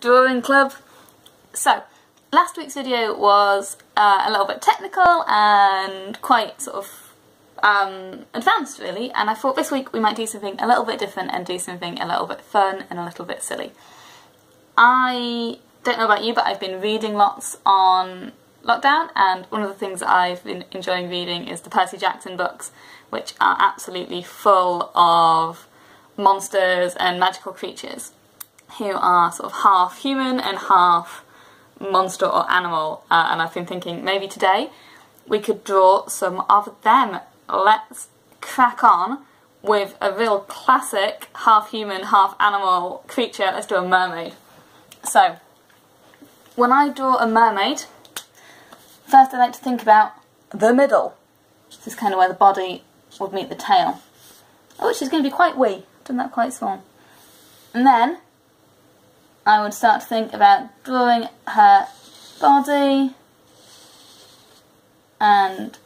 Drawing club. So, last week's video was a little bit technical and quite sort of advanced really, and I thought this week we might do something a little bit different and do something a little bit fun and a little bit silly. I don't know about you, but I've been reading lots on lockdown, and one of the things that I've been enjoying reading is the Percy Jackson books, which are absolutely full of monsters and magical creatures who are sort of half human and half monster or animal, and I've been thinking maybe today we could draw some of them. Let's crack on with a real classic half human, half animal creature. Let's do a mermaid. So, when I draw a mermaid, first I like to think about the middle. This is kind of where the body would meet the tail. Oh, she's going to be quite wee. I've done that quite small. And then I would start to think about drawing her body, and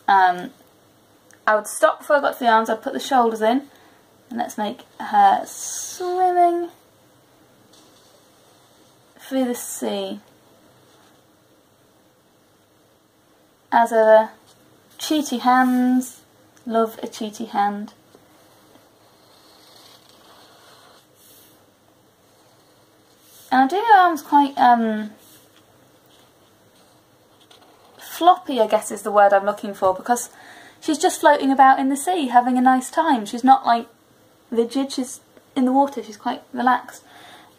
I would stop before I got to the arms. I'd put the shoulders in, and let's make her swimming through the sea. As ever, cheaty hands, love a cheaty hand. And I do her arms quite floppy, I guess is the word I'm looking for, because she's just floating about in the sea having a nice time. She's not like rigid, she's in the water, she's quite relaxed.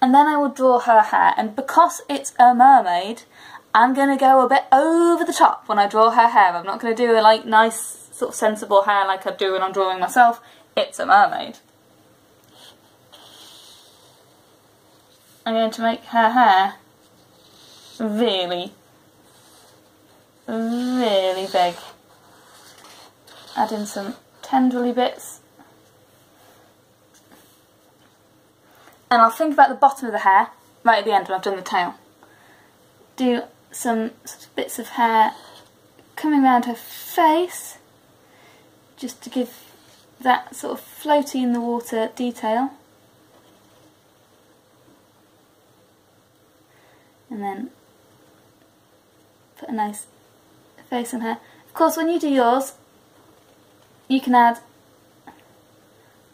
And then I will draw her hair, and because it's a mermaid, I'm going to go a bit over the top when I draw her hair. I'm not going to do a like nice sort of sensible hair like I do when I'm drawing myself. It's a mermaid. I'm going to make her hair really, really big. Add in some tendrily bits. And I'll think about the bottom of the hair right at the end when I've done the tail. Do some bits of hair coming around her face, just to give that sort of floaty in the water detail. And then put a nice face on her. Of course, when you do yours, you can add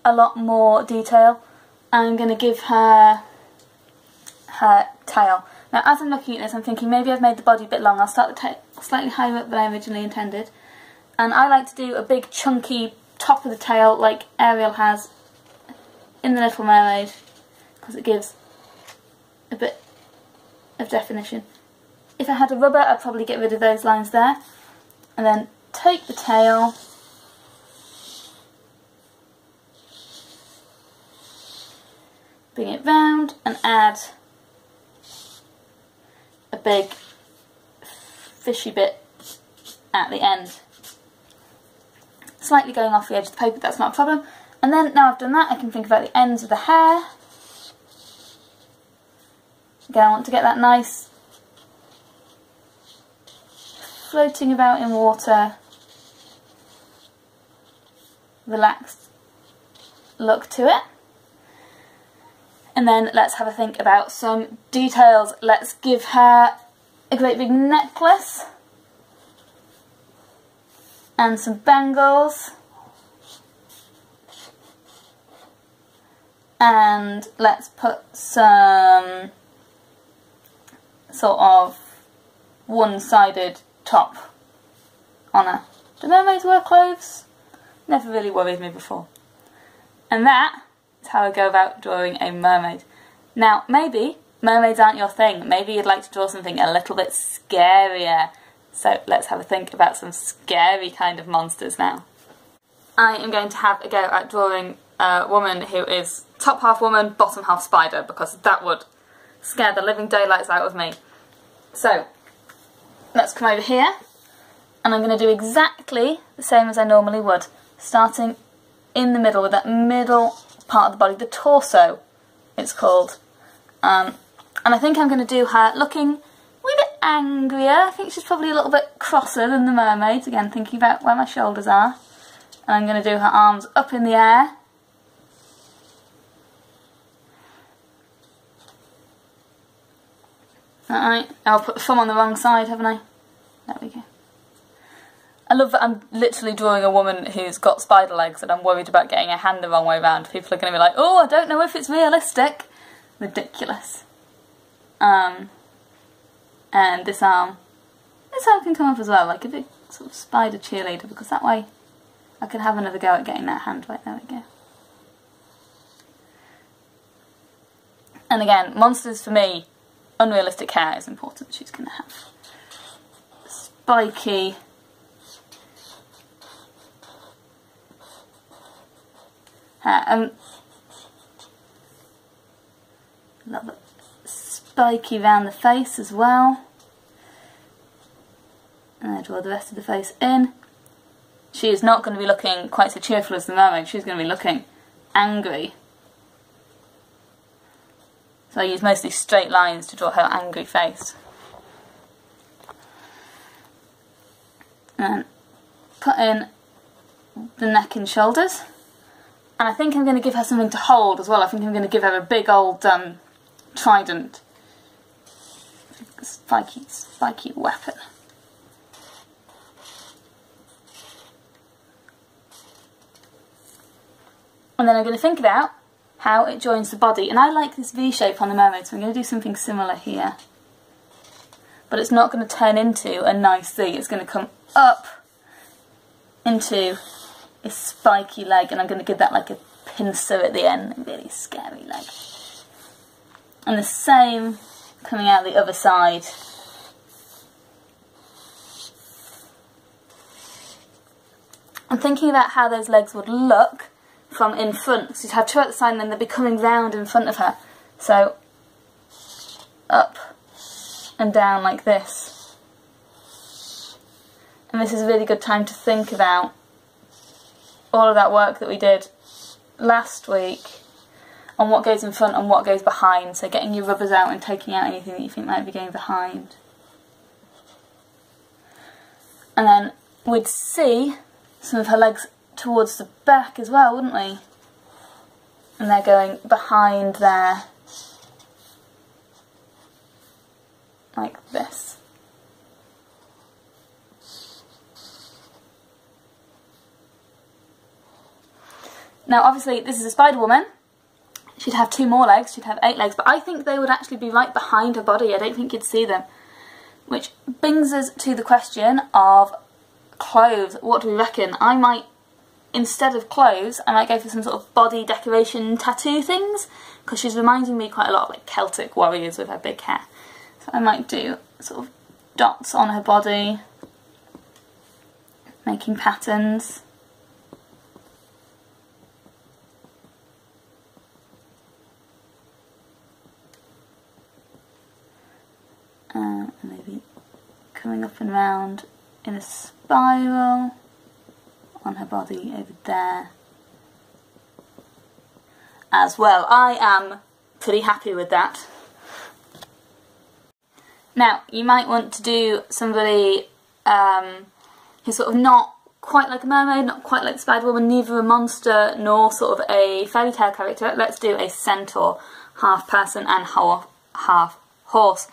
a lot more detail. I'm going to give her her tail. Now, as I'm looking at this, I'm thinking maybe I've made the body a bit long. I'll start the tail slightly higher up than I originally intended. And I like to do a big chunky top of the tail like Ariel has in The Little Mermaid, because it gives a bit of definition. If I had a rubber, I'd probably get rid of those lines there, and then take the tail, bring it round and add a big fishy bit at the end, slightly going off the edge of the paper. That's not a problem. And then now I've done that, I can think about the ends of the hair. Again, I want to get that nice floating about in water, relaxed look to it. And then let's have a think about some details. Let's give her a great big necklace and some bangles. And let's put some sort of one-sided top on her. Do mermaids wear clothes? Never really worried me before. And that is how I go about drawing a mermaid. Now, maybe mermaids aren't your thing. Maybe you'd like to draw something a little bit scarier. So let's have a think about some scary kind of monsters now. I am going to have a go at drawing a woman who is top half woman, bottom half spider, because that would scare the living daylights out of me. So, let's come over here, and I'm going to do exactly the same as I normally would, starting in the middle with that middle part of the body, the torso it's called. And I think I'm going to do her looking a wee bit angrier. I think she's probably a little bit crosser than the mermaids, again thinking about where my shoulders are. And I'm going to do her arms up in the air, Alright, I'll put the thumb on the wrong side, haven't I? There we go. I love that I'm literally drawing a woman who's got spider legs and I'm worried about getting her hand the wrong way around. People are going to be like, oh, I don't know if it's realistic. Ridiculous. And this arm can come up as well, like a big sort of spider cheerleader, because that way I can have another go at getting that hand right. There we go. And again, monsters for me, unrealistic hair is important. She's going to have spiky hair. Love it. Spiky round the face as well. And I draw the rest of the face in. She is not going to be looking quite so cheerful as the mermaid. She's going to be looking angry. So I use mostly straight lines to draw her angry face. And put in the neck and shoulders. And I think I'm going to give her something to hold as well. I think I'm going to give her a big old trident. Spiky weapon. And then I'm going to think about how it joins the body. And I like this V shape on the mermaid, so I'm going to do something similar here. But it's not going to turn into a nice V. It's going to come up into a spiky leg, and I'm going to give that like a pincer at the end, a really scary leg. And the same coming out the other side. I'm thinking about how those legs would look from in front. So you'd have two at the side and then they'd be coming round in front of her. So up and down like this. And this is a really good time to think about all of that work that we did last week on what goes in front and what goes behind. So getting your rubbers out and taking out anything that you think might be going behind. And then we'd see some of her legs towards the back as well, wouldn't we? And they're going behind there, like this. Now obviously this is a spider woman. She'd have 2 more legs, she'd have 8 legs, but I think they would actually be right behind her body. I don't think you'd see them. Which brings us to the question of clothes. What do we reckon? I might, instead of clothes, I might go for some sort of body decoration tattoo things, because she's reminding me quite a lot of like Celtic warriors with her big hair. So I might do sort of dots on her body, making patterns. Maybe coming up and round in a spiral on her body over there as well. I am pretty happy with that. Now you might want to do somebody who's sort of not quite like a mermaid, not quite like the spider woman, neither a monster nor sort of a fairy tale character. Let's do a centaur, half person and half horse.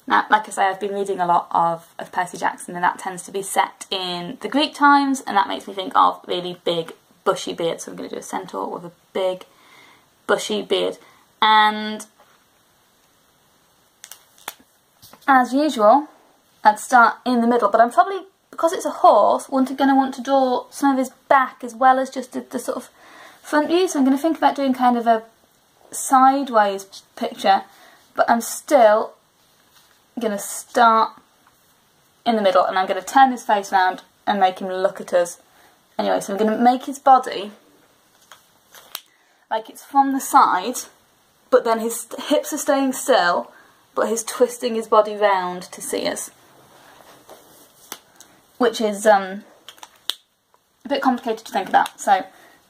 Now, like I say, I've been reading a lot of Percy Jackson, and that tends to be set in the Greek times, and that makes me think of really big, bushy beards. So I'm going to do a centaur with a big, bushy beard. And as usual, I'd start in the middle, but I'm probably, because it's a horse, going to want to draw some of his back as well as just the sort of front view. So I'm going to think about doing kind of a sideways picture, but I'm still going to start in the middle, and I'm going to turn his face round and make him look at us. Anyway, so I'm going to make his body like it's from the side, but then his hips are staying still, but he's twisting his body round to see us, which is a bit complicated to think about. So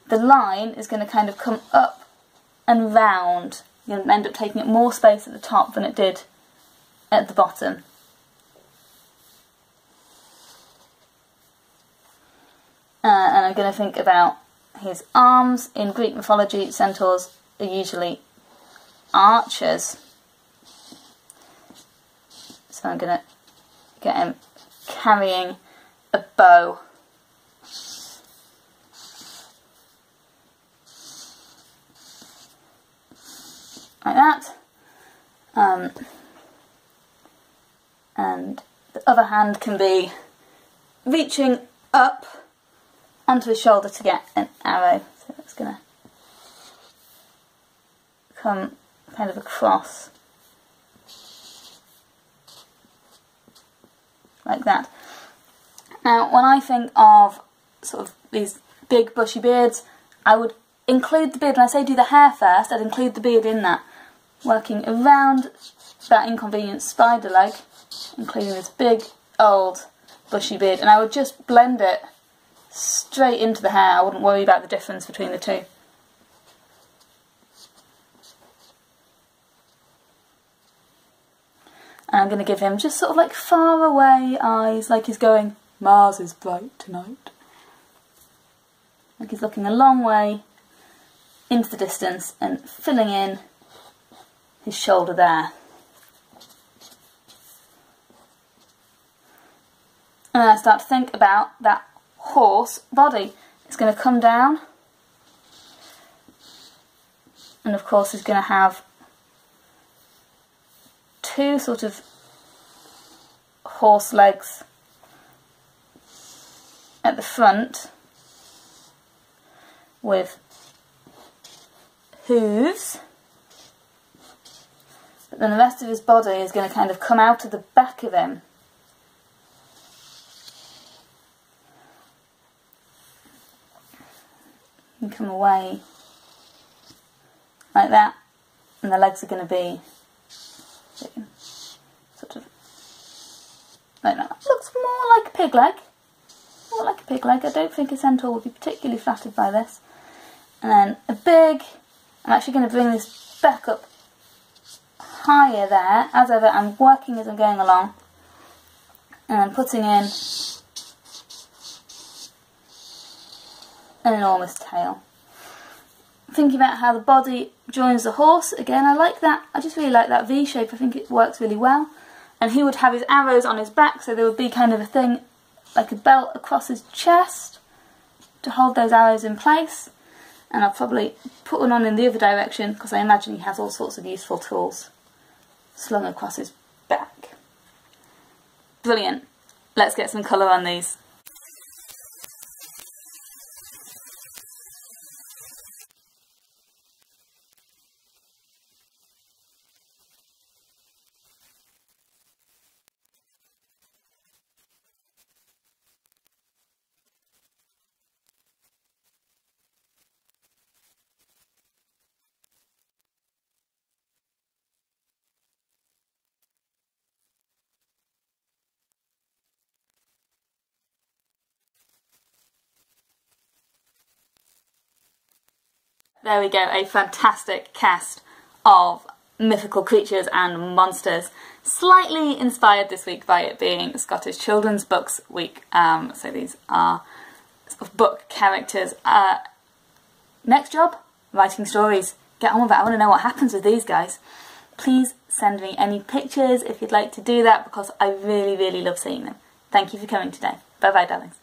the line is going to kind of come up and round. You're going to end up taking up more space at the top than it did at the bottom. And I'm going to think about his arms. In Greek mythology, centaurs are usually archers. So I'm going to get him carrying a bow. Like that. And the other hand can be reaching up onto his shoulder to get an arrow. So that's going to come kind of across like that. Now when I think of sort of these big bushy beards, I would include the beard, when I say do the hair first, I'd include the beard in that, working around that inconvenient spider leg, including this big old bushy beard, and I would just blend it straight into the hair. I wouldn't worry about the difference between the two. And I'm going to give him just sort of like far away eyes, like he's going, Mars is bright tonight. Like he's looking a long way into the distance and filling in his shoulder there. And then I start to think about that horse body. It's going to come down, and of course he's going to have two sort of horse legs at the front with hooves, but then the rest of his body is going to kind of come out of the back of him. And come away like that, and the legs are going to be sort of like that. Looks more like a pig leg. More like a pig leg. I don't think a centaur would be particularly flattered by this. And then a big, I'm actually going to bring this back up higher there. As ever, I'm working as I'm going along. And I'm putting in an enormous tail. Thinking about how the body joins the horse, again I like that, I just really like that V shape, I think it works really well. And he would have his arrows on his back, so there would be kind of a thing like a belt across his chest to hold those arrows in place. And I'll probably put one on in the other direction because I imagine he has all sorts of useful tools slung across his back. Brilliant. Let's get some colour on these. There we go, a fantastic cast of mythical creatures and monsters. Slightly inspired this week by it being Scottish Children's Books Week. So these are sort of book characters. Next job, writing stories. Get on with it, I want to know what happens with these guys. Please send me any pictures if you'd like to do that because I really, really love seeing them. Thank you for coming today. Bye bye, darlings.